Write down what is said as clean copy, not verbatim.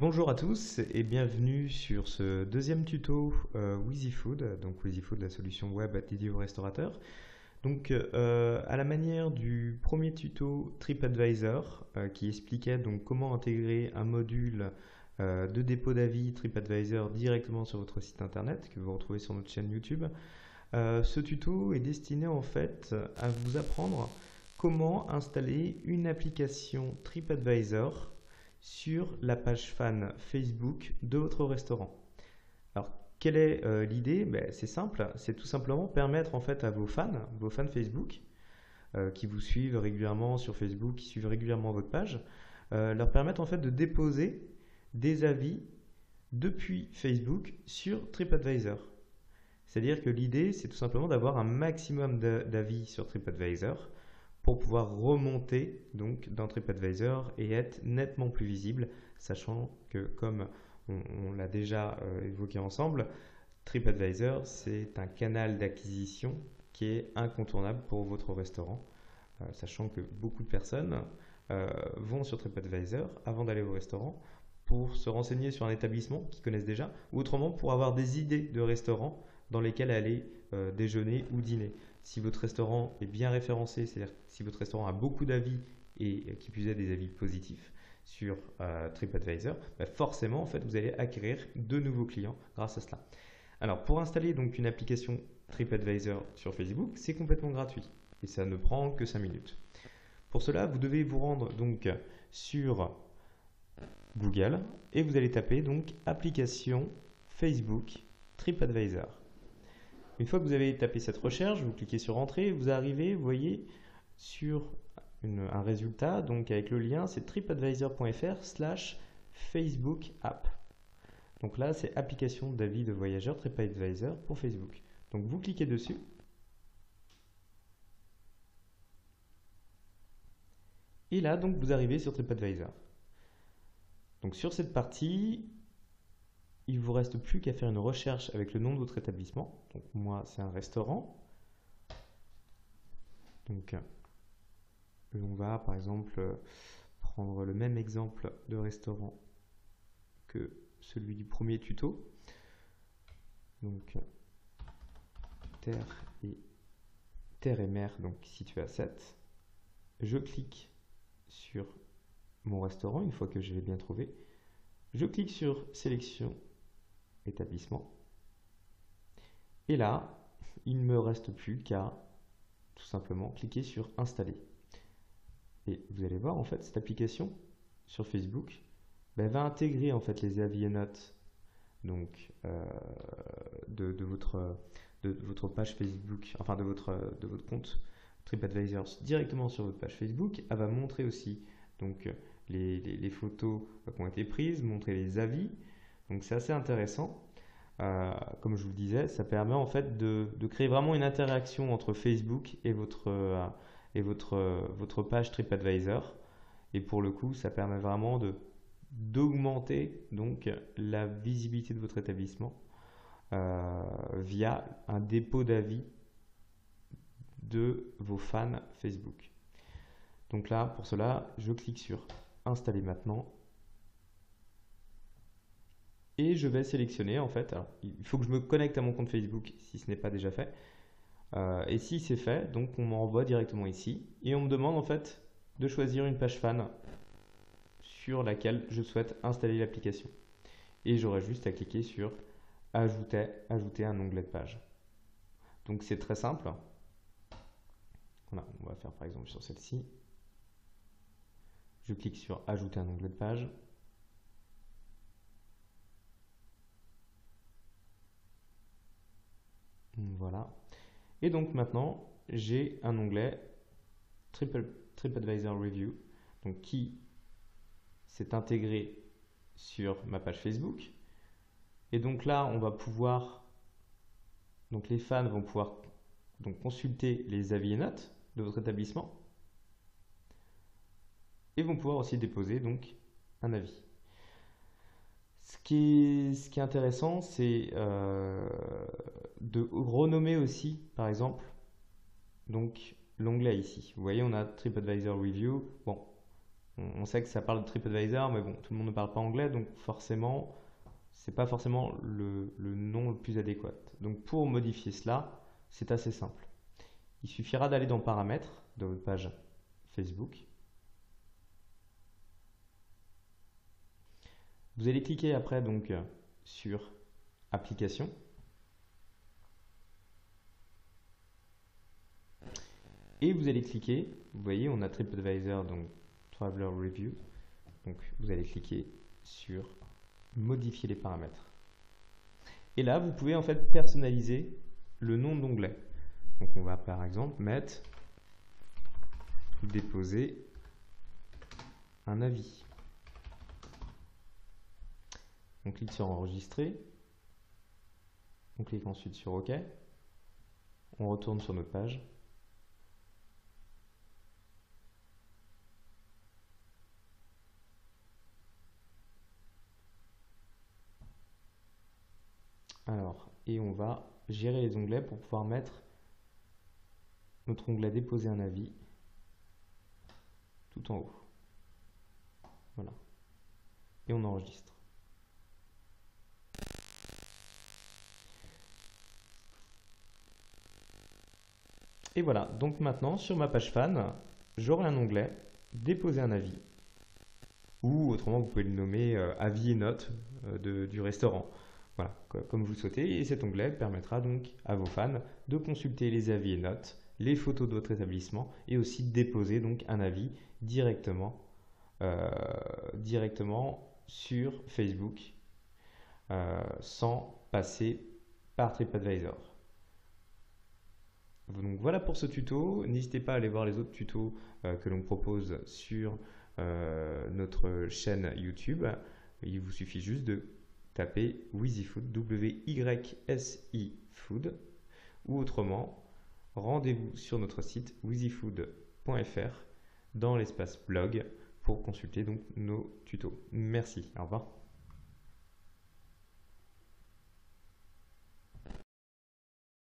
Bonjour à tous et bienvenue sur ce deuxième tuto WheezyFood, donc WheezyFood, la solution web dédiée aux restaurateurs. Donc à la manière du premier tuto TripAdvisor qui expliquait donc comment intégrer un module de dépôt d'avis TripAdvisor directement sur votre site internet que vous retrouvez sur notre chaîne YouTube. Ce tuto est destiné en fait à vous apprendre comment installer une application TripAdvisor sur la page fan Facebook de votre restaurant. Alors, quelle est l'idée? C'est simple, c'est tout simplement permettre en fait à vos fans Facebook, qui vous suivent régulièrement sur Facebook, qui suivent régulièrement votre page, leur permettre en fait de déposer des avis depuis Facebook sur TripAdvisor. C'est-à-dire que l'idée, c'est tout simplement d'avoir un maximum d'avis sur TripAdvisor pour pouvoir remonter donc dans TripAdvisor et être nettement plus visible, sachant que comme on l'a déjà évoqué ensemble, TripAdvisor c'est un canal d'acquisition qui est incontournable pour votre restaurant, sachant que beaucoup de personnes vont sur TripAdvisor avant d'aller au restaurant pour se renseigner sur un établissement qu'ils connaissent déjà, ou autrement pour avoir des idées de restaurants dans lesquels aller déjeuner ou dîner. Si votre restaurant est bien référencé, c'est-à-dire si votre restaurant a beaucoup d'avis et qui plus est des avis positifs sur TripAdvisor, forcément en fait vous allez acquérir de nouveaux clients grâce à cela. Alors pour installer donc une application TripAdvisor sur Facebook, c'est complètement gratuit et ça ne prend que 5 minutes. Pour cela, vous devez vous rendre donc sur Google et vous allez taper donc application Facebook TripAdvisor. Une fois que vous avez tapé cette recherche, vous cliquez sur Entrée, vous arrivez, vous voyez, sur un résultat, donc avec le lien, c'est tripadvisor.fr/Facebook app. Donc là, c'est application d'avis de voyageurs TripAdvisor pour Facebook. Donc vous cliquez dessus. Et là, donc, vous arrivez sur TripAdvisor. Donc sur cette partie, il ne vous reste plus qu'à faire une recherche avec le nom de votre établissement. Donc moi, c'est un restaurant. Donc on va par exemple prendre le même exemple de restaurant que celui du premier tuto. Donc terre et mer, donc situé à 7. Je clique sur mon restaurant une fois que je l'ai bien trouvé. Je clique sur sélection établissement. Et là, il ne me reste plus qu'à tout simplement cliquer sur installer. Et vous allez voir en fait cette application sur Facebook va intégrer en fait les avis et notes donc de votre page Facebook, enfin de votre compte TripAdvisor directement sur votre page Facebook. Elle va montrer aussi donc les photos qui ont été prises, montrer les avis. Donc c'est assez intéressant. Comme je vous le disais, ça permet en fait de créer vraiment une interaction entre Facebook et votre page TripAdvisor. Et pour le coup, ça permet vraiment d'augmenter donc la visibilité de votre établissement via un dépôt d'avis de vos fans Facebook. Donc là, pour cela, je clique sur Installer maintenant. Et je vais sélectionner en fait, alors, il faut que je me connecte à mon compte Facebook si ce n'est pas déjà fait. Et si c'est fait, donc on m'envoie directement ici. Et on me demande en fait de choisir une page fan sur laquelle je souhaite installer l'application. Et j'aurai juste à cliquer sur ajouter un onglet de page. Donc c'est très simple. Voilà, on va faire par exemple sur celle-ci. Je clique sur ajouter un onglet de page. Voilà. Et donc maintenant, j'ai un onglet TripAdvisor Review donc qui s'est intégré sur ma page Facebook. Et donc là, on va pouvoir, donc les fans vont pouvoir donc consulter les avis et notes de votre établissement et vont pouvoir aussi déposer donc un avis. Ce qui est intéressant, c'est de renommer aussi, par exemple, donc l'onglet ici. Vous voyez, on a TripAdvisor Review. Bon, On sait que ça parle de TripAdvisor, mais bon, tout le monde ne parle pas anglais, donc forcément, c'est pas forcément le nom le plus adéquat. Donc pour modifier cela, c'est assez simple. Il suffira d'aller dans Paramètres de votre page Facebook. Vous allez cliquer après donc sur Applications. Et vous allez cliquer, vous voyez, on a TripAdvisor, donc Traveler Review. Donc vous allez cliquer sur Modifier les paramètres. Et là, vous pouvez en fait personnaliser le nom d'onglet. Donc on va par exemple mettre Déposer un avis. On clique sur Enregistrer. On clique ensuite sur OK. On retourne sur notre page. Alors, et on va gérer les onglets pour pouvoir mettre notre onglet Déposer un avis tout en haut. Voilà. Et on enregistre. Et voilà, donc maintenant sur ma page fan, j'aurai un onglet Déposer un avis. Ou autrement, vous pouvez le nommer Avis et notes du restaurant. Voilà, comme vous le souhaitez. Et cet onglet permettra donc à vos fans de consulter les avis et notes, les photos de votre établissement et aussi de déposer donc un avis directement sur Facebook sans passer par TripAdvisor. Donc voilà pour ce tuto. N'hésitez pas à aller voir les autres tutos que l'on propose sur notre chaîne YouTube. Il vous suffit juste de taper WYSI-Food, W-Y-S-I Food, ou autrement, rendez-vous sur notre site wysifood.fr dans l'espace blog pour consulter donc nos tutos. Merci, au revoir.